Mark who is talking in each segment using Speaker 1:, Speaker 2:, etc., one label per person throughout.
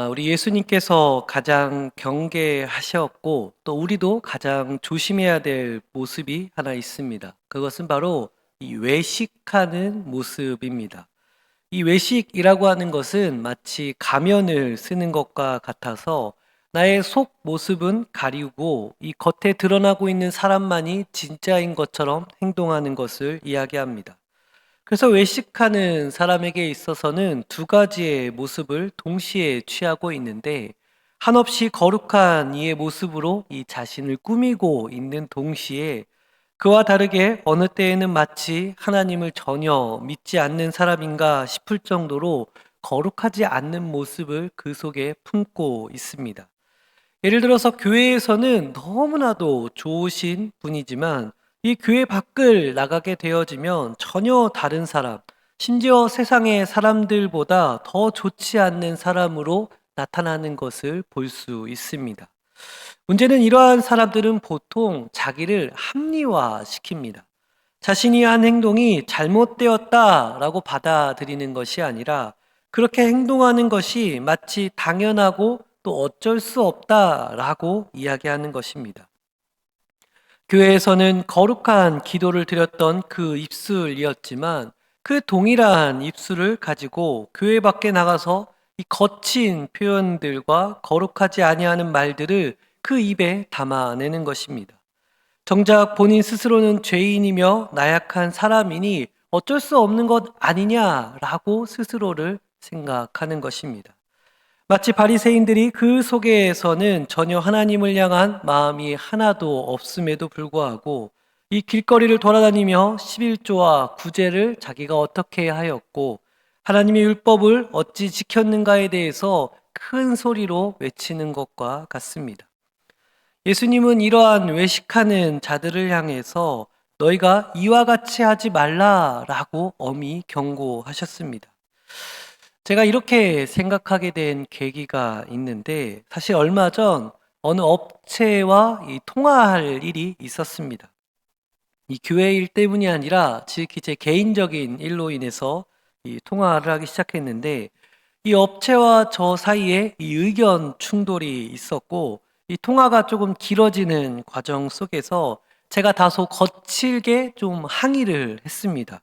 Speaker 1: 우리 예수님께서 가장 경계하셨고 또 우리도 가장 조심해야 될 모습이 하나 있습니다. 그것은 바로 이 외식하는 모습입니다. 이 외식이라고 하는 것은 마치 가면을 쓰는 것과 같아서 나의 속 모습은 가리우고 이 겉에 드러나고 있는 사람만이 진짜인 것처럼 행동하는 것을 이야기합니다. 그래서 외식하는 사람에게 있어서는 두 가지의 모습을 동시에 취하고 있는데, 한없이 거룩한 이의 모습으로 이 자신을 꾸미고 있는 동시에 그와 다르게 어느 때에는 마치 하나님을 전혀 믿지 않는 사람인가 싶을 정도로 거룩하지 않는 모습을 그 속에 품고 있습니다. 예를 들어서 교회에서는 너무나도 좋으신 분이지만 이 교회 밖을 나가게 되어지면 전혀 다른 사람, 심지어 세상의 사람들보다 더 좋지 않는 사람으로 나타나는 것을 볼 수 있습니다. 문제는 이러한 사람들은 보통 자기를 합리화시킵니다. 자신이 한 행동이 잘못되었다라고 받아들이는 것이 아니라 그렇게 행동하는 것이 마치 당연하고 또 어쩔 수 없다라고 이야기하는 것입니다. 교회에서는 거룩한 기도를 드렸던 그 입술이었지만 그 동일한 입술을 가지고 교회 밖에 나가서 이 거친 표현들과 거룩하지 아니하는 말들을 그 입에 담아내는 것입니다. 정작 본인 스스로는 죄인이며 나약한 사람이니 어쩔 수 없는 것 아니냐라고 스스로를 생각하는 것입니다. 마치 바리새인들이 그 속에서는 전혀 하나님을 향한 마음이 하나도 없음에도 불구하고 이 길거리를 돌아다니며 11조와 구제를 자기가 어떻게 하였고 하나님의 율법을 어찌 지켰는가에 대해서 큰 소리로 외치는 것과 같습니다. 예수님은 이러한 외식하는 자들을 향해서 너희가 이와 같이 하지 말라라고 엄히 경고하셨습니다. 제가 이렇게 생각하게 된 계기가 있는데, 사실 얼마 전 어느 업체와 통화할 일이 있었습니다. 이 교회 일 때문이 아니라 지극히 제 개인적인 일로 인해서 이 통화를 하기 시작했는데, 이 업체와 저 사이에 이 의견 충돌이 있었고 이 통화가 조금 길어지는 과정 속에서 제가 다소 거칠게 좀 항의를 했습니다.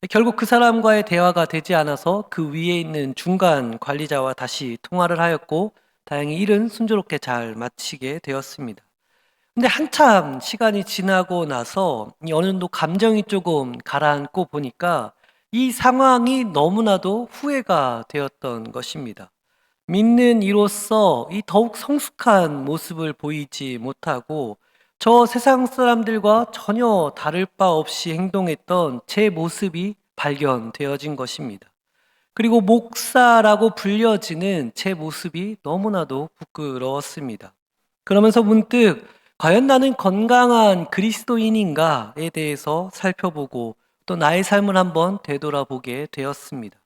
Speaker 1: 결국 그 사람과의 대화가 되지 않아서 그 위에 있는 중간 관리자와 다시 통화를 하였고 다행히 일은 순조롭게 잘 마치게 되었습니다. 근데 한참 시간이 지나고 나서 어느 정도 감정이 조금 가라앉고 보니까 이 상황이 너무나도 후회가 되었던 것입니다. 믿는 이로서 이 더욱 성숙한 모습을 보이지 못하고 저 세상 사람들과 전혀 다를 바 없이 행동했던 제 모습이 발견되어진 것입니다. 그리고 목사라고 불려지는 제 모습이 너무나도 부끄러웠습니다. 그러면서 문득 과연 나는 건강한 그리스도인인가에 대해서 살펴보고 또 나의 삶을 한번 되돌아보게 되었습니다.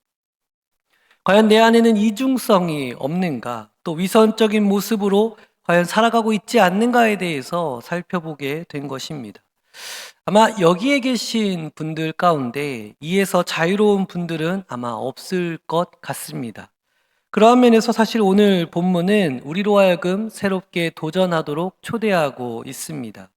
Speaker 1: 과연 내 안에는 이중성이 없는가, 또 위선적인 모습으로 과연 살아가고 있지 않는가에 대해서 살펴보게 된 것입니다. 아마 여기에 계신 분들 가운데 이에서 자유로운 분들은 아마 없을 것 같습니다. 그러한 면에서 사실 오늘 본문은 우리로 하여금 새롭게 도전하도록 초대하고 있습니다.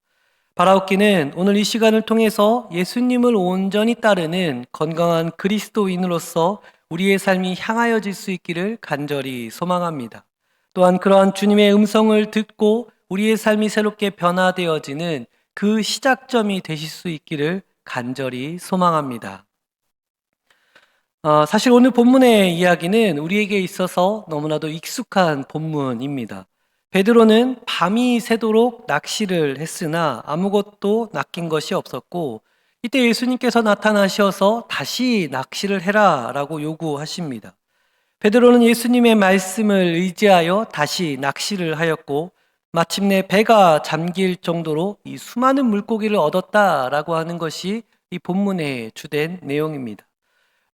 Speaker 1: 바라옵기는 오늘 이 시간을 통해서 예수님을 온전히 따르는 건강한 그리스도인으로서 우리의 삶이 향하여질 수 있기를 간절히 소망합니다. 또한 그러한 주님의 음성을 듣고 우리의 삶이 새롭게 변화되어지는 그 시작점이 되실 수 있기를 간절히 소망합니다. 사실 오늘 본문의 이야기는 우리에게 있어서 너무나도 익숙한 본문입니다. 베드로는 밤이 새도록 낚시를 했으나 아무것도 낚인 것이 없었고 이때 예수님께서 나타나셔서 다시 낚시를 해라 라고 요구하십니다. 베드로는 예수님의 말씀을 의지하여 다시 낚시를 하였고 마침내 배가 잠길 정도로 이 수많은 물고기를 얻었다라고 하는 것이 이 본문의 주된 내용입니다.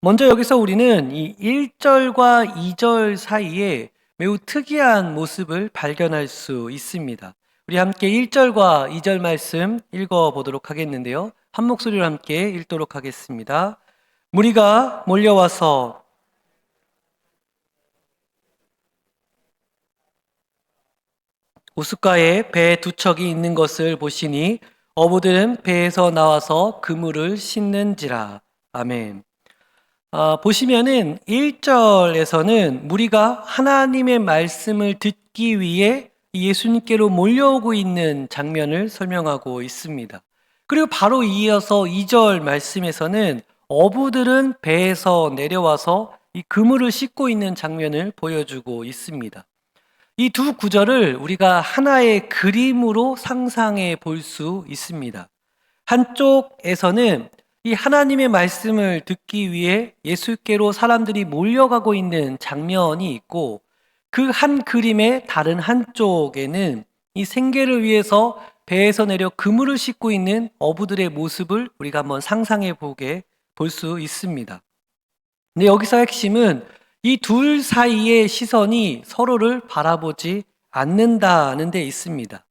Speaker 1: 먼저 여기서 우리는 이 1절과 2절 사이에 매우 특이한 모습을 발견할 수 있습니다. 우리 함께 1절과 2절 말씀 읽어보도록 하겠는데요. 한 목소리로 함께 읽도록 하겠습니다. 무리가 몰려와서 호숫가에 배 두 척이 있는 것을 보시니 어부들은 배에서 나와서 그물을 씻는지라. 아멘. 보시면은 1절에서는 무리가 하나님의 말씀을 듣기 위해 예수님께로 몰려오고 있는 장면을 설명하고 있습니다. 그리고 바로 이어서 2절 말씀에서는 어부들은 배에서 내려와서 이 그물을 씻고 있는 장면을 보여주고 있습니다. 이 두 구절을 우리가 하나의 그림으로 상상해 볼 수 있습니다. 한쪽에서는 이 하나님의 말씀을 듣기 위해 예수께로 사람들이 몰려가고 있는 장면이 있고, 그 한 그림의 다른 한쪽에는 이 생계를 위해서 배에서 내려 그물을 싣고 있는 어부들의 모습을 우리가 한번 상상해 보게 볼 수 있습니다. 근데 여기서 핵심은 이 둘 사이의 시선이 서로를 바라보지 않는다는 데 있습니다.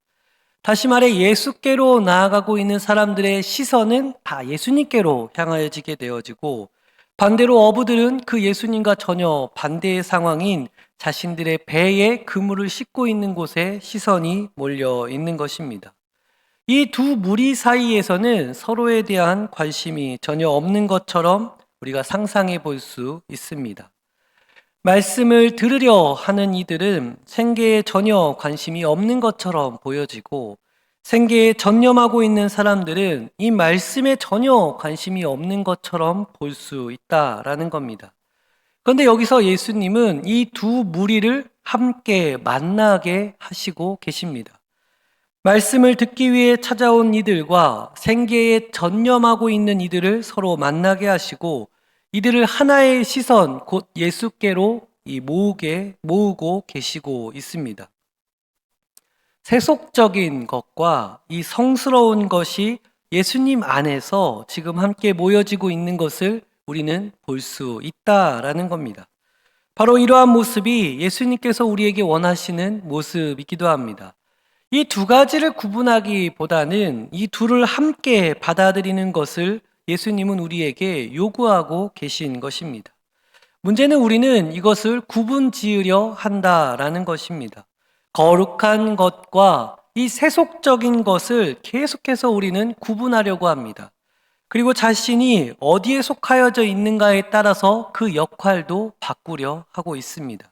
Speaker 1: 다시 말해 예수께로 나아가고 있는 사람들의 시선은 다 예수님께로 향하여지게 되어지고, 반대로 어부들은 그 예수님과 전혀 반대의 상황인 자신들의 배에 그물을 싣고 있는 곳에 시선이 몰려 있는 것입니다. 이 두 무리 사이에서는 서로에 대한 관심이 전혀 없는 것처럼 우리가 상상해 볼 수 있습니다. 말씀을 들으려 하는 이들은 생계에 전혀 관심이 없는 것처럼 보여지고, 생계에 전념하고 있는 사람들은 이 말씀에 전혀 관심이 없는 것처럼 볼 수 있다라는 겁니다. 그런데 여기서 예수님은 이 두 무리를 함께 만나게 하시고 계십니다. 말씀을 듣기 위해 찾아온 이들과 생계에 전념하고 있는 이들을 서로 만나게 하시고, 이들을 하나의 시선, 곧 예수께로 모으고 계시고 있습니다. 세속적인 것과 이 성스러운 것이 예수님 안에서 지금 함께 모여지고 있는 것을 우리는 볼 수 있다라는 겁니다. 바로 이러한 모습이 예수님께서 우리에게 원하시는 모습이기도 합니다. 이 두 가지를 구분하기보다는 이 둘을 함께 받아들이는 것을 예수님은 우리에게 요구하고 계신 것입니다. 문제는 우리는 이것을 구분 지으려 한다라는 것입니다. 거룩한 것과 이 세속적인 것을 계속해서 우리는 구분하려고 합니다. 그리고 자신이 어디에 속하여져 있는가에 따라서 그 역할도 바꾸려 하고 있습니다.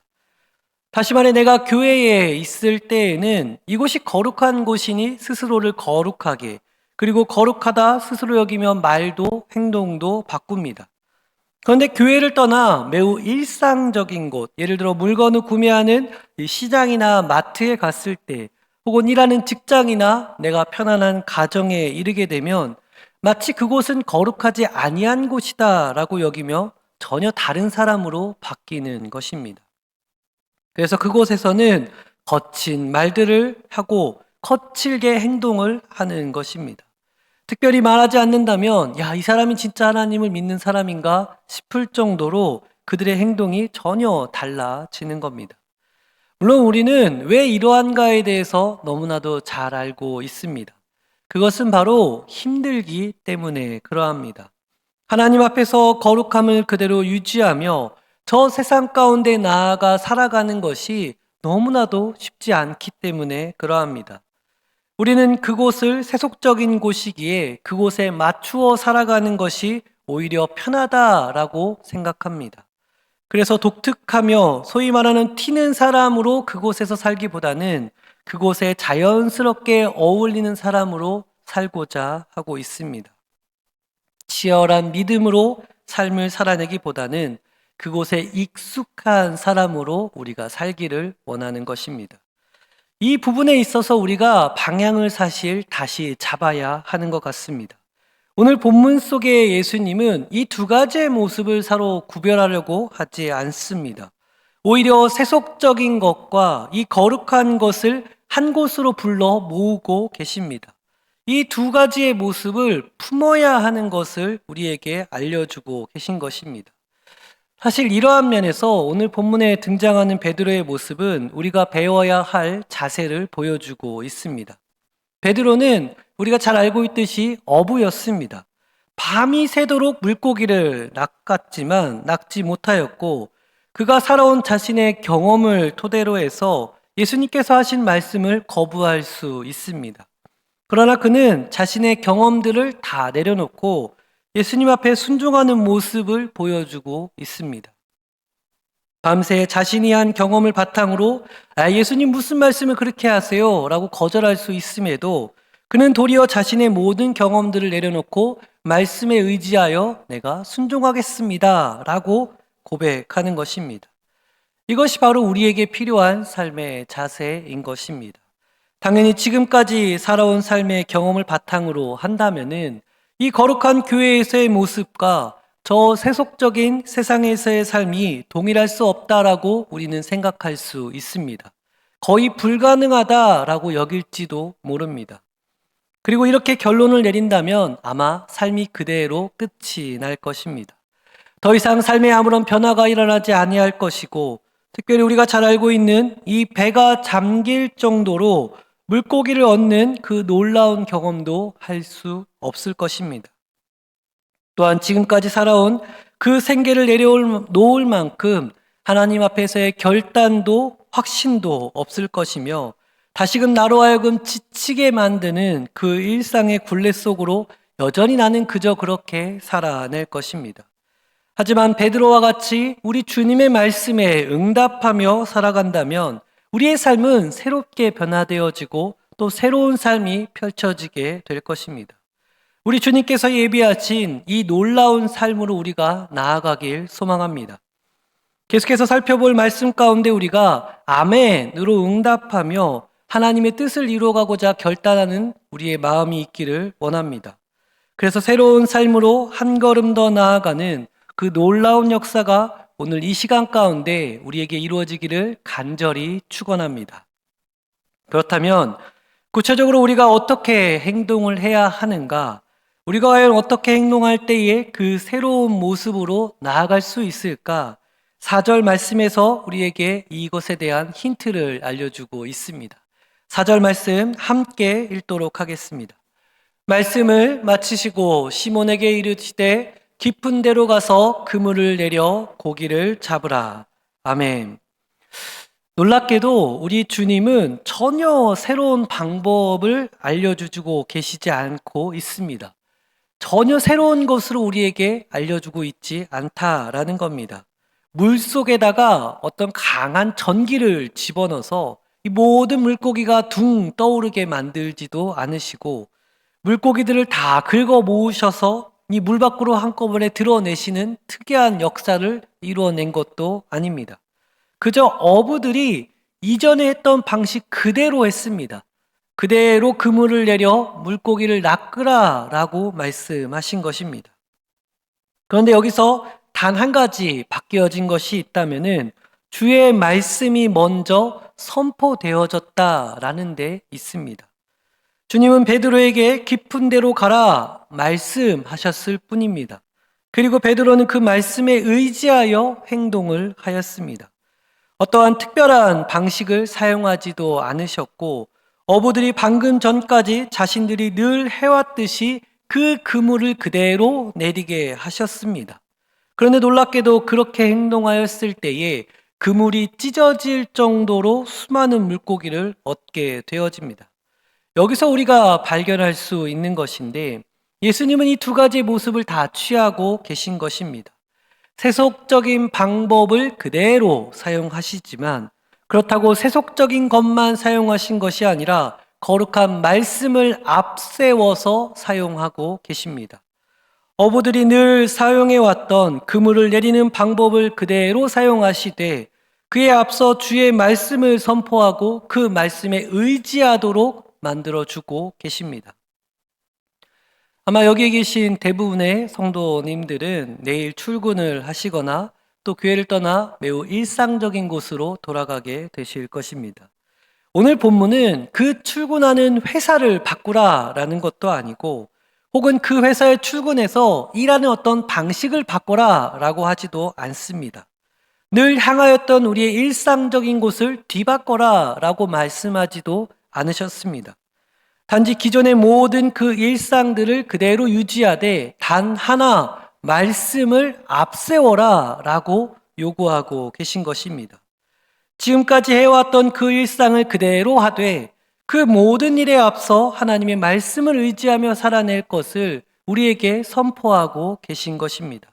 Speaker 1: 다시 말해 내가 교회에 있을 때에는 이곳이 거룩한 곳이니 스스로를 거룩하게, 그리고 거룩하다 스스로 여기면 말도 행동도 바꿉니다. 그런데 교회를 떠나 매우 일상적인 곳, 예를 들어 물건을 구매하는 시장이나 마트에 갔을 때, 혹은 일하는 직장이나 내가 편안한 가정에 이르게 되면 마치 그곳은 거룩하지 아니한 곳이다라고 여기며 전혀 다른 사람으로 바뀌는 것입니다. 그래서 그곳에서는 거친 말들을 하고 거칠게 행동을 하는 것입니다. 특별히 말하지 않는다면 야, 이 사람이 진짜 하나님을 믿는 사람인가 싶을 정도로 그들의 행동이 전혀 달라지는 겁니다. 물론 우리는 왜 이러한가에 대해서 너무나도 잘 알고 있습니다. 그것은 바로 힘들기 때문에 그러합니다. 하나님 앞에서 거룩함을 그대로 유지하며 저 세상 가운데 나아가 살아가는 것이 너무나도 쉽지 않기 때문에 그러합니다. 우리는 그곳을 세속적인 곳이기에 그곳에 맞추어 살아가는 것이 오히려 편하다라고 생각합니다. 그래서 독특하며 소위 말하는 튀는 사람으로 그곳에서 살기보다는 그곳에 자연스럽게 어울리는 사람으로 살고자 하고 있습니다. 치열한 믿음으로 삶을 살아내기보다는 그곳에 익숙한 사람으로 우리가 살기를 원하는 것입니다. 이 부분에 있어서 우리가 방향을 사실 다시 잡아야 하는 것 같습니다. 오늘 본문 속의 예수님은 이 두 가지의 모습을 서로 구별하려고 하지 않습니다. 오히려 세속적인 것과 이 거룩한 것을 한 곳으로 불러 모으고 계십니다. 이 두 가지의 모습을 품어야 하는 것을 우리에게 알려주고 계신 것입니다. 사실 이러한 면에서 오늘 본문에 등장하는 베드로의 모습은 우리가 배워야 할 자세를 보여주고 있습니다. 베드로는 우리가 잘 알고 있듯이 어부였습니다. 밤이 새도록 물고기를 낚았지만 낚지 못하였고, 그가 살아온 자신의 경험을 토대로 해서 예수님께서 하신 말씀을 거부할 수 있습니다. 그러나 그는 자신의 경험들을 다 내려놓고 예수님 앞에 순종하는 모습을 보여주고 있습니다. 밤새 자신이 한 경험을 바탕으로 예수님 무슨 말씀을 그렇게 하세요? 라고 거절할 수 있음에도 그는 도리어 자신의 모든 경험들을 내려놓고 말씀에 의지하여 내가 순종하겠습니다 라고 고백하는 것입니다. 이것이 바로 우리에게 필요한 삶의 자세인 것입니다. 당연히 지금까지 살아온 삶의 경험을 바탕으로 한다면은 이 거룩한 교회에서의 모습과 저 세속적인 세상에서의 삶이 동일할 수 없다라고 우리는 생각할 수 있습니다. 거의 불가능하다라고 여길지도 모릅니다. 그리고 이렇게 결론을 내린다면 아마 삶이 그대로 끝이 날 것입니다. 더 이상 삶에 아무런 변화가 일어나지 아니할 것이고, 특별히 우리가 잘 알고 있는 이 배가 잠길 정도로 물고기를 얻는 그 놀라운 경험도 할 수 없을 것입니다. 또한 지금까지 살아온 그 생계를 내려놓을 만큼 하나님 앞에서의 결단도 확신도 없을 것이며, 다시금 나로 하여금 지치게 만드는 그 일상의 굴레 속으로 여전히 나는 그저 그렇게 살아낼 것입니다. 하지만 베드로와 같이 우리 주님의 말씀에 응답하며 살아간다면 우리의 삶은 새롭게 변화되어지고 또 새로운 삶이 펼쳐지게 될 것입니다. 우리 주님께서 예비하신 이 놀라운 삶으로 우리가 나아가길 소망합니다. 계속해서 살펴볼 말씀 가운데 우리가 아멘으로 응답하며 하나님의 뜻을 이루어가고자 결단하는 우리의 마음이 있기를 원합니다. 그래서 새로운 삶으로 한 걸음 더 나아가는 그 놀라운 역사가 오늘 이 시간 가운데 우리에게 이루어지기를 간절히 축원합니다. 그렇다면 구체적으로 우리가 어떻게 행동을 해야 하는가? 우리가 과연 어떻게 행동할 때에 그 새로운 모습으로 나아갈 수 있을까? 4절 말씀에서 우리에게 이것에 대한 힌트를 알려주고 있습니다. 4절 말씀 함께 읽도록 하겠습니다. 말씀을 마치시고 시몬에게 이르시되 깊은 데로 가서 그물을 내려 고기를 잡으라. 아멘. 놀랍게도 우리 주님은 전혀 새로운 방법을 알려주고 계시지 않고 있습니다. 전혀 새로운 것으로 우리에게 알려주고 있지 않다라는 겁니다. 물 속에다가 어떤 강한 전기를 집어넣어서 이 모든 물고기가 둥 떠오르게 만들지도 않으시고, 물고기들을 다 긁어 모으셔서 이 물 밖으로 한꺼번에 드러내시는 특이한 역사를 이루어낸 것도 아닙니다. 그저 어부들이 이전에 했던 방식 그대로 했습니다. 그대로 그물을 내려 물고기를 낚으라라고 말씀하신 것입니다. 그런데 여기서 단 한 가지 바뀌어진 것이 있다면은 주의 말씀이 먼저 선포되어졌다라는 데 있습니다. 주님은 베드로에게 깊은 데로 가라 말씀하셨을 뿐입니다. 그리고 베드로는 그 말씀에 의지하여 행동을 하였습니다. 어떠한 특별한 방식을 사용하지도 않으셨고, 어부들이 방금 전까지 자신들이 늘 해왔듯이 그 그물을 그대로 내리게 하셨습니다. 그런데 놀랍게도 그렇게 행동하였을 때에 그물이 찢어질 정도로 수많은 물고기를 얻게 되어집니다. 여기서 우리가 발견할 수 있는 것인데, 예수님은 이 두 가지의 모습을 다 취하고 계신 것입니다. 세속적인 방법을 그대로 사용하시지만 그렇다고 세속적인 것만 사용하신 것이 아니라 거룩한 말씀을 앞세워서 사용하고 계십니다. 어부들이 늘 사용해왔던 그물을 내리는 방법을 그대로 사용하시되 그에 앞서 주의 말씀을 선포하고 그 말씀에 의지하도록 만들어주고 계십니다. 아마 여기에 계신 대부분의 성도님들은 내일 출근을 하시거나 또 교회를 떠나 매우 일상적인 곳으로 돌아가게 되실 것입니다. 오늘 본문은 그 출근하는 회사를 바꾸라라는 것도 아니고, 혹은 그 회사에 출근해서 일하는 어떤 방식을 바꿔라라고 하지도 않습니다. 늘 향하였던 우리의 일상적인 곳을 뒤바꿔라라고 말씀하지도 않으셨습니다. 단지 기존의 모든 그 일상들을 그대로 유지하되 단 하나 말씀을 앞세워라 라고 요구하고 계신 것입니다. 지금까지 해왔던 그 일상을 그대로 하되 그 모든 일에 앞서 하나님의 말씀을 의지하며 살아낼 것을 우리에게 선포하고 계신 것입니다.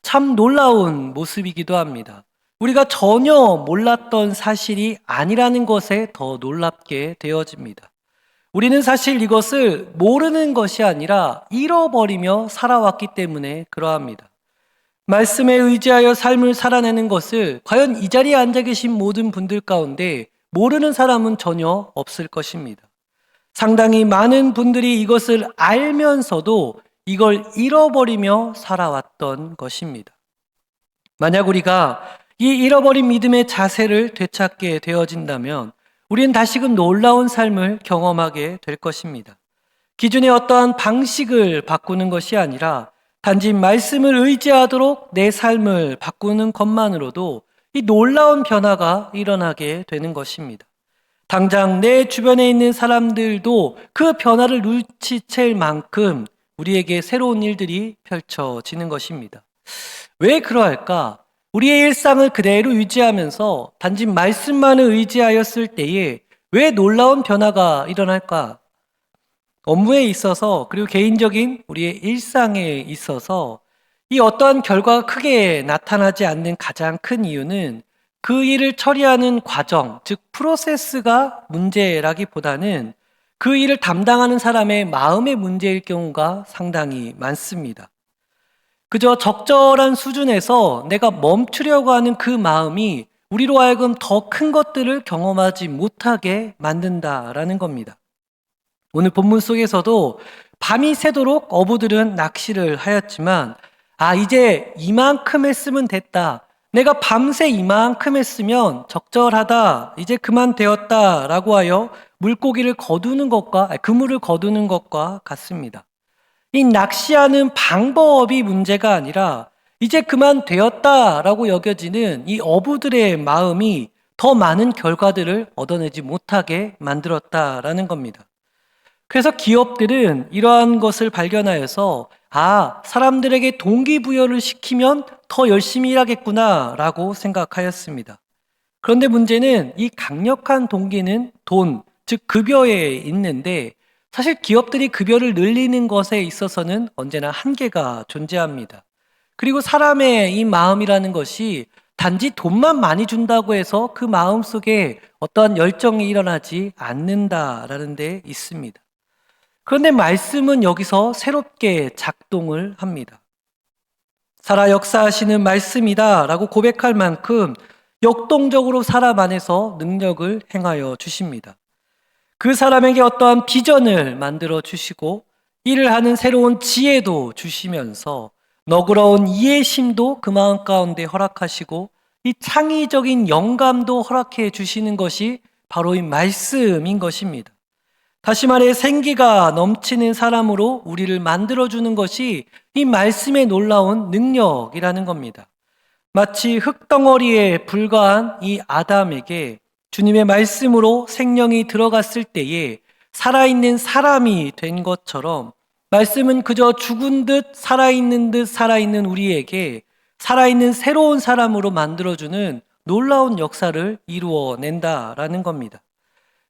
Speaker 1: 참 놀라운 모습이기도 합니다. 우리가 전혀 몰랐던 사실이 아니라는 것에 더 놀랍게 되어집니다. 우리는 사실 이것을 모르는 것이 아니라 잃어버리며 살아왔기 때문에 그러합니다. 말씀에 의지하여 삶을 살아내는 것을 과연 이 자리에 앉아 계신 모든 분들 가운데 모르는 사람은 전혀 없을 것입니다. 상당히 많은 분들이 이것을 알면서도 이걸 잃어버리며 살아왔던 것입니다. 만약 우리가 이 잃어버린 믿음의 자세를 되찾게 되어진다면 우리는 다시금 놀라운 삶을 경험하게 될 것입니다. 기존의 어떠한 방식을 바꾸는 것이 아니라 단지 말씀을 의지하도록 내 삶을 바꾸는 것만으로도 이 놀라운 변화가 일어나게 되는 것입니다. 당장 내 주변에 있는 사람들도 그 변화를 눈치챌 만큼 우리에게 새로운 일들이 펼쳐지는 것입니다. 왜 그러할까? 우리의 일상을 그대로 유지하면서 단지 말씀만을 의지하였을 때에 왜 놀라운 변화가 일어날까? 업무에 있어서 그리고 개인적인 우리의 일상에 있어서 이 어떠한 결과가 크게 나타나지 않는 가장 큰 이유는 그 일을 처리하는 과정, 즉 프로세스가 문제라기보다는 그 일을 담당하는 사람의 마음의 문제일 경우가 상당히 많습니다. 그저 적절한 수준에서 내가 멈추려고 하는 그 마음이 우리로 하여금 더 큰 것들을 경험하지 못하게 만든다라는 겁니다. 오늘 본문 속에서도 밤이 새도록 어부들은 낚시를 하였지만 이제 이만큼 했으면 됐다. 내가 밤새 이만큼 했으면 적절하다. 이제 그만 되었다라고 하여 물고기를 거두는 것과 그물을 거두는 것과 같습니다. 이 낚시하는 방법이 문제가 아니라 이제 그만 되었다라고 여겨지는 이 어부들의 마음이 더 많은 결과들을 얻어내지 못하게 만들었다라는 겁니다. 그래서 기업들은 이러한 것을 발견하여서 사람들에게 동기부여를 시키면 더 열심히 일하겠구나 라고 생각하였습니다. 그런데 문제는 이 강력한 동기는 돈, 즉 급여에 있는데 사실 기업들이 급여를 늘리는 것에 있어서는 언제나 한계가 존재합니다. 그리고 사람의 이 마음이라는 것이 단지 돈만 많이 준다고 해서 그 마음 속에 어떠한 열정이 일어나지 않는다라는 데 있습니다. 그런데 말씀은 여기서 새롭게 작동을 합니다. 살아 역사하시는 말씀이다 라고 고백할 만큼 역동적으로 사람 안에서 능력을 행하여 주십니다. 그 사람에게 어떠한 비전을 만들어 주시고 일을 하는 새로운 지혜도 주시면서 너그러운 이해심도 그 마음 가운데 허락하시고 이 창의적인 영감도 허락해 주시는 것이 바로 이 말씀인 것입니다. 다시 말해 생기가 넘치는 사람으로 우리를 만들어주는 것이 이 말씀의 놀라운 능력이라는 겁니다. 마치 흙덩어리에 불과한 이 아담에게 주님의 말씀으로 생명이 들어갔을 때에 살아있는 사람이 된 것처럼 말씀은 그저 죽은 듯 살아있는 우리에게 살아있는 새로운 사람으로 만들어주는 놀라운 역사를 이루어낸다라는 겁니다.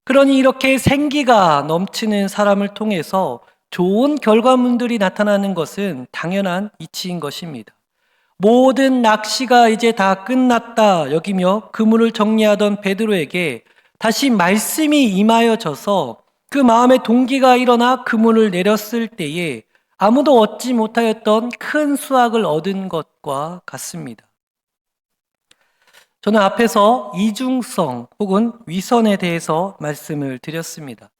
Speaker 1: 그러니 이렇게 생기가 넘치는 사람을 통해서 좋은 결과물들이 나타나는 것은 당연한 이치인 것입니다. 모든 낚시가 이제 다 끝났다 여기며 그물을 정리하던 베드로에게 다시 말씀이 임하여져서 그 마음의 동기가 일어나 그물을 내렸을 때에 아무도 얻지 못하였던 큰 수확을 얻은 것과 같습니다. 저는 앞에서 이중성 혹은 위선에 대해서 말씀을 드렸습니다.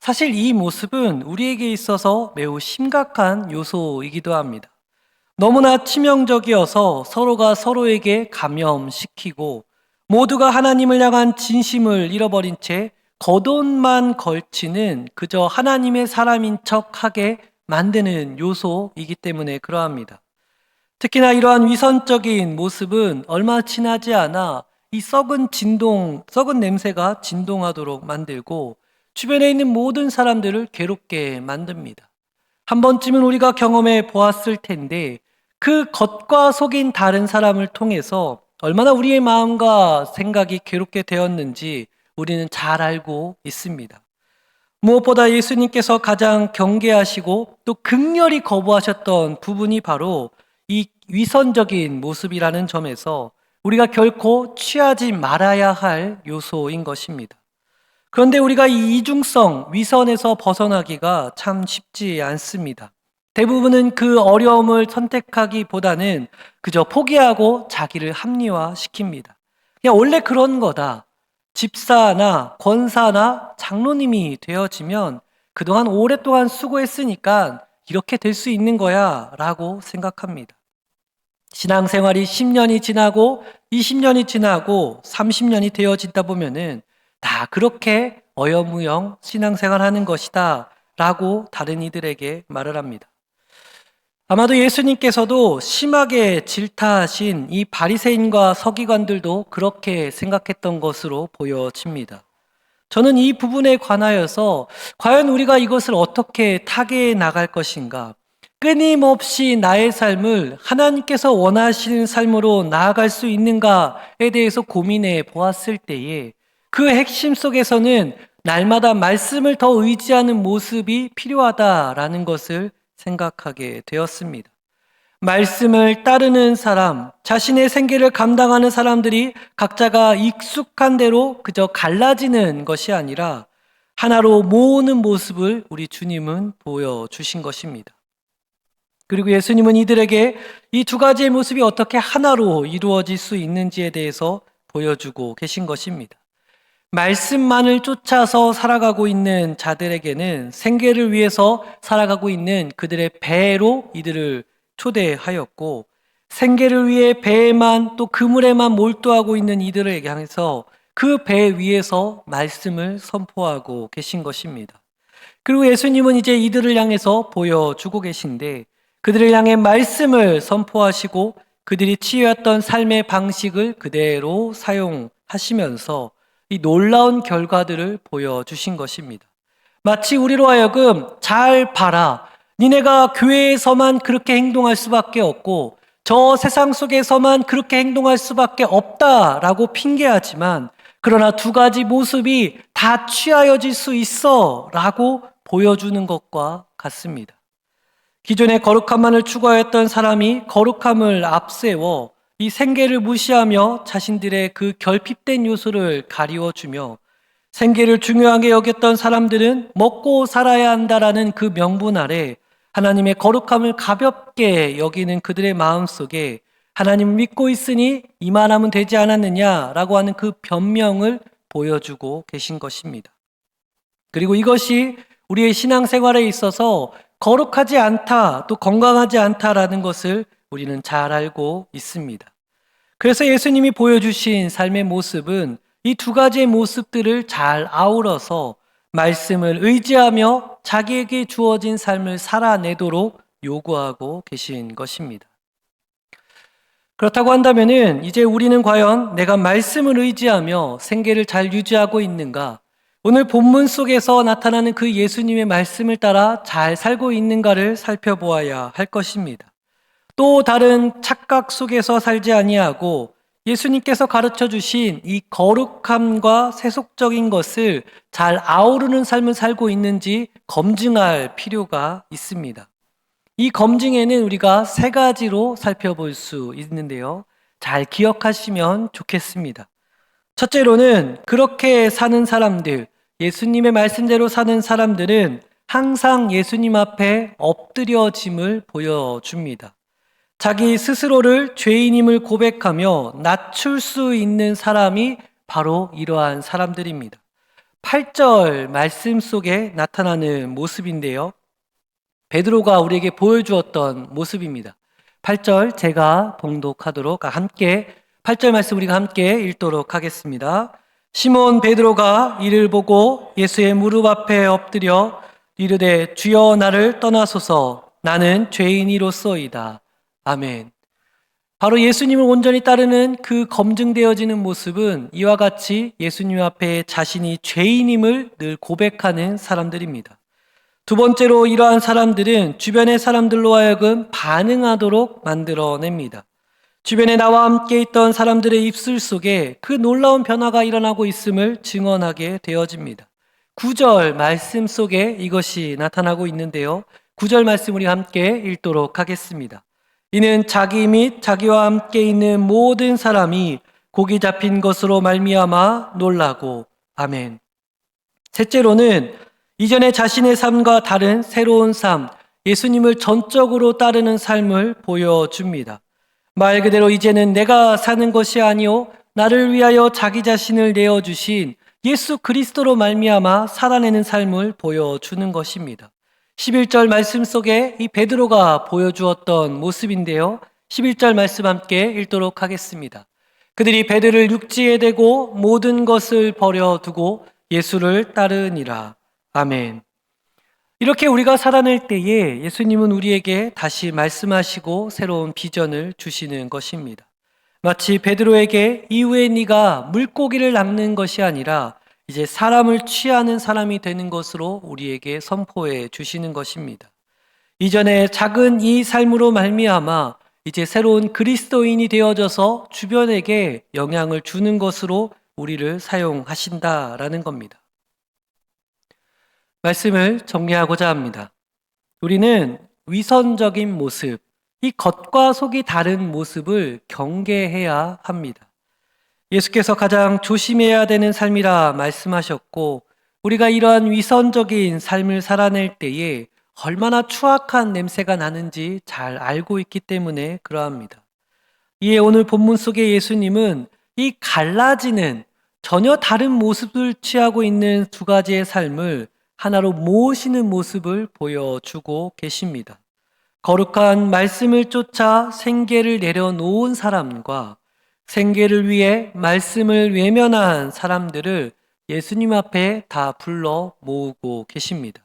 Speaker 1: 사실 이 모습은 우리에게 있어서 매우 심각한 요소이기도 합니다. 너무나 치명적이어서 서로가 서로에게 감염시키고 모두가 하나님을 향한 진심을 잃어버린 채 겉옷만 걸치는 그저 하나님의 사람인 척하게 만드는 요소이기 때문에 그러합니다. 특히나 이러한 위선적인 모습은 얼마 지나지 않아 이 썩은 냄새가 진동하도록 만들고 주변에 있는 모든 사람들을 괴롭게 만듭니다. 한 번쯤은 우리가 경험해 보았을 텐데 그 겉과 속인 다른 사람을 통해서 얼마나 우리의 마음과 생각이 괴롭게 되었는지 우리는 잘 알고 있습니다. 무엇보다 예수님께서 가장 경계하시고 또 극렬히 거부하셨던 부분이 바로 이 위선적인 모습이라는 점에서 우리가 결코 취하지 말아야 할 요소인 것입니다. 그런데 우리가 이 이중성, 위선에서 벗어나기가 참 쉽지 않습니다. 대부분은 그 어려움을 선택하기보다는 그저 포기하고 자기를 합리화시킵니다. 그냥 원래 그런 거다. 집사나 권사나 장로님이 되어지면 그동안 오랫동안 수고했으니까 이렇게 될 수 있는 거야 라고 생각합니다. 신앙생활이 10년이 지나고 20년이 지나고 30년이 되어지다 보면은 다 그렇게 어여무영 신앙생활 하는 것이다 라고 다른 이들에게 말을 합니다. 아마도 예수님께서도 심하게 질타하신 이 바리새인과 서기관들도 그렇게 생각했던 것으로 보여집니다. 저는 이 부분에 관하여서 과연 우리가 이것을 어떻게 타개해 나갈 것인가, 끊임없이 나의 삶을 하나님께서 원하시는 삶으로 나아갈 수 있는가에 대해서 고민해 보았을 때에 그 핵심 속에서는 날마다 말씀을 더 의지하는 모습이 필요하다라는 것을 생각하게 되었습니다. 말씀을 따르는 사람, 자신의 생계를 감당하는 사람들이 각자가 익숙한 대로 그저 갈라지는 것이 아니라 하나로 모으는 모습을 우리 주님은 보여주신 것입니다. 그리고 예수님은 이들에게 이 두 가지의 모습이 어떻게 하나로 이루어질 수 있는지에 대해서 보여주고 계신 것입니다. 말씀만을 쫓아서 살아가고 있는 자들에게는 생계를 위해서 살아가고 있는 그들의 배로 이들을 초대하였고, 생계를 위해 배에만 또 그물에만 몰두하고 있는 이들에게 향해서 그 배 위에서 말씀을 선포하고 계신 것입니다. 그리고 예수님은 이제 이들을 향해서 보여주고 계신데, 그들을 향해 말씀을 선포하시고 그들이 취해왔던 삶의 방식을 그대로 사용하시면서 이 놀라운 결과들을 보여주신 것입니다. 마치 우리로 하여금 잘 봐라, 니네가 교회에서만 그렇게 행동할 수밖에 없고 저 세상 속에서만 그렇게 행동할 수밖에 없다라고 핑계하지만, 그러나 두 가지 모습이 다 취하여질 수 있어 라고 보여주는 것과 같습니다. 기존에 거룩함만을 추구하였던 사람이 거룩함을 앞세워 이 생계를 무시하며 자신들의 그 결핍된 요소를 가리워주며, 생계를 중요하게 여겼던 사람들은 먹고 살아야 한다라는 그 명분 아래 하나님의 거룩함을 가볍게 여기는 그들의 마음속에 하나님을 믿고 있으니 이만하면 되지 않았느냐라고 하는 그 변명을 보여주고 계신 것입니다. 그리고 이것이 우리의 신앙생활에 있어서 거룩하지 않다, 또 건강하지 않다라는 것을 우리는 잘 알고 있습니다. 그래서 예수님이 보여주신 삶의 모습은 이 두 가지의 모습들을 잘 아우러서 말씀을 의지하며 자기에게 주어진 삶을 살아내도록 요구하고 계신 것입니다. 그렇다고 한다면은 이제 우리는 과연 내가 말씀을 의지하며 생계를 잘 유지하고 있는가? 오늘 본문 속에서 나타나는 그 예수님의 말씀을 따라 잘 살고 있는가를 살펴보아야 할 것입니다. 또 다른 착각 속에서 살지 아니하고 예수님께서 가르쳐 주신 이 거룩함과 세속적인 것을 잘 아우르는 삶을 살고 있는지 검증할 필요가 있습니다. 이 검증에는 우리가 세 가지로 살펴볼 수 있는데요. 잘 기억하시면 좋겠습니다. 첫째로는 그렇게 사는 사람들, 예수님의 말씀대로 사는 사람들은 항상 예수님 앞에 엎드려짐을 보여줍니다. 자기 스스로를 죄인임을 고백하며 낮출 수 있는 사람이 바로 이러한 사람들입니다. 8절 말씀 속에 나타나는 모습인데요. 베드로가 우리에게 보여주었던 모습입니다. 8절 제가 봉독하도록 함께 8절 말씀 우리가 함께 읽도록 하겠습니다. 시몬 베드로가 이를 보고 예수의 무릎 앞에 엎드려 이르되 주여 나를 떠나소서 나는 죄인이로소이다. 아멘. 바로 예수님을 온전히 따르는 그 검증되어지는 모습은 이와 같이 예수님 앞에 자신이 죄인임을 늘 고백하는 사람들입니다. 두 번째로 이러한 사람들은 주변의 사람들로 하여금 반응하도록 만들어냅니다. 주변에 나와 함께 있던 사람들의 입술 속에 그 놀라운 변화가 일어나고 있음을 증언하게 되어집니다. 9절 말씀 속에 이것이 나타나고 있는데요. 9절 말씀 우리 함께 읽도록 하겠습니다. 이는 자기 및 자기와 함께 있는 모든 사람이 고기 잡힌 것으로 말미암아 놀라고. 아멘. 셋째로는 이전에 자신의 삶과 다른 새로운 삶, 예수님을 전적으로 따르는 삶을 보여줍니다. 말 그대로 이제는 내가 사는 것이 아니요 나를 위하여 자기 자신을 내어주신 예수 그리스도로 말미암아 살아내는 삶을 보여주는 것입니다. 11절 말씀 속에 이 베드로가 보여주었던 모습인데요. 11절 말씀 함께 읽도록 하겠습니다. 그들이 베드로를 육지에 대고 모든 것을 버려두고 예수를 따르니라. 아멘. 이렇게 우리가 살아낼 때에 예수님은 우리에게 다시 말씀하시고 새로운 비전을 주시는 것입니다. 마치 베드로에게 이후에 네가 물고기를 낚는 것이 아니라 이제 사람을 취하는 사람이 되는 것으로 우리에게 선포해 주시는 것입니다. 이전에 작은 이 삶으로 말미암아 이제 새로운 그리스도인이 되어져서 주변에게 영향을 주는 것으로 우리를 사용하신다라는 겁니다. 말씀을 정리하고자 합니다. 우리는 위선적인 모습, 이 겉과 속이 다른 모습을 경계해야 합니다. 예수께서 가장 조심해야 되는 삶이라 말씀하셨고, 우리가 이러한 위선적인 삶을 살아낼 때에 얼마나 추악한 냄새가 나는지 잘 알고 있기 때문에 그러합니다. 이에 오늘 본문 속의 예수님은 이 갈라지는 전혀 다른 모습을 취하고 있는 두 가지의 삶을 하나로 모으시는 모습을 보여주고 계십니다. 거룩한 말씀을 쫓아 생계를 내려놓은 사람과 생계를 위해 말씀을 외면한 사람들을 예수님 앞에 다 불러 모으고 계십니다.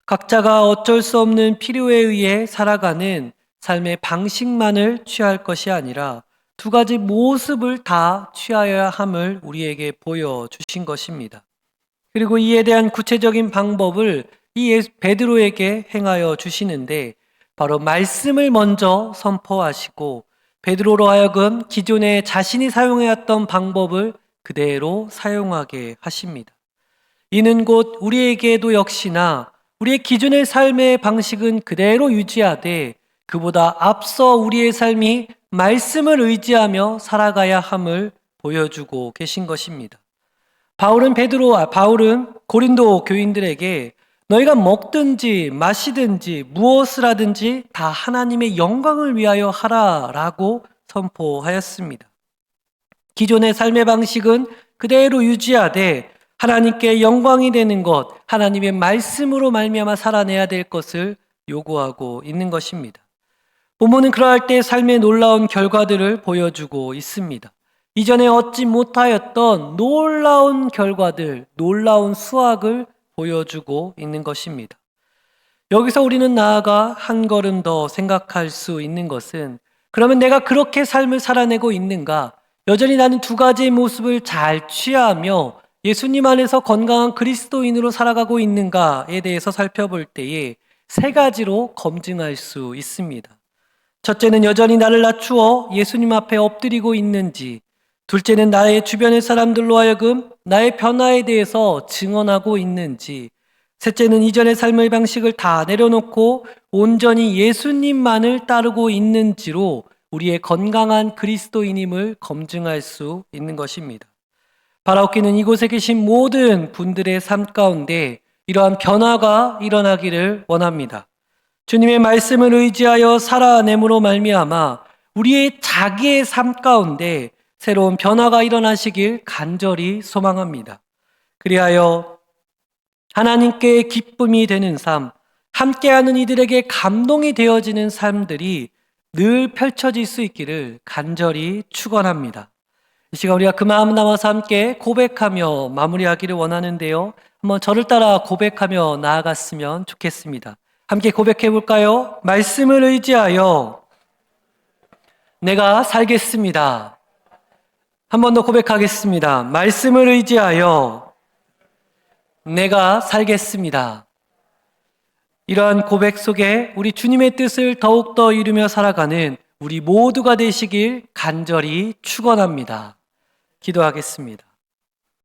Speaker 1: 각자가 어쩔 수 없는 필요에 의해 살아가는 삶의 방식만을 취할 것이 아니라 두 가지 모습을 다 취하여야 함을 우리에게 보여주신 것입니다. 그리고 이에 대한 구체적인 방법을 이 베드로에게 행하여 주시는데 바로 말씀을 먼저 선포하시고 베드로로 하여금 기존에 자신이 사용해왔던 방법을 그대로 사용하게 하십니다. 이는 곧 우리에게도 역시나 우리의 기존의 삶의 방식은 그대로 유지하되 그보다 앞서 우리의 삶이 말씀을 의지하며 살아가야 함을 보여주고 계신 것입니다. 바울은 고린도 교인들에게 너희가 먹든지 마시든지 무엇을 하든지 다 하나님의 영광을 위하여 하라라고 선포하였습니다. 기존의 삶의 방식은 그대로 유지하되 하나님께 영광이 되는 것, 하나님의 말씀으로 말미암아 살아내야 될 것을 요구하고 있는 것입니다. 본문은 그러할 때 삶의 놀라운 결과들을 보여주고 있습니다. 이전에 얻지 못하였던 놀라운 결과들, 놀라운 수확을 보여주고 있는 것입니다. 여기서 우리는 나아가 한 걸음 더 생각할 수 있는 것은 그러면 내가 그렇게 삶을 살아내고 있는가? 여전히 나는 두 가지의 모습을 잘 취하며 예수님 안에서 건강한 그리스도인으로 살아가고 있는가에 대해서 살펴볼 때에 세 가지로 검증할 수 있습니다. 첫째는 여전히 나를 낮추어 예수님 앞에 엎드리고 있는지, 둘째는 나의 주변의 사람들로 하여금 나의 변화에 대해서 증언하고 있는지, 셋째는 이전의 삶의 방식을 다 내려놓고 온전히 예수님만을 따르고 있는지로 우리의 건강한 그리스도인임을 검증할 수 있는 것입니다. 바라옵기는 이곳에 계신 모든 분들의 삶 가운데 이러한 변화가 일어나기를 원합니다. 주님의 말씀을 의지하여 살아냄으로 말미암아 우리의 자기의 삶 가운데 새로운 변화가 일어나시길 간절히 소망합니다. 그리하여 하나님께 기쁨이 되는 삶, 함께하는 이들에게 감동이 되어지는 삶들이 늘 펼쳐질 수 있기를 간절히 축원합니다. 이 시간 우리가 그 마음 담아서 함께 고백하며 마무리하기를 원하는데요. 한번 저를 따라 고백하며 나아갔으면 좋겠습니다. 함께 고백해 볼까요? 말씀을 의지하여 내가 살겠습니다. 한 번 더 고백하겠습니다. 말씀을 의지하여 내가 살겠습니다. 이러한 고백 속에 우리 주님의 뜻을 더욱더 이루며 살아가는 우리 모두가 되시길 간절히 축원합니다. 기도하겠습니다.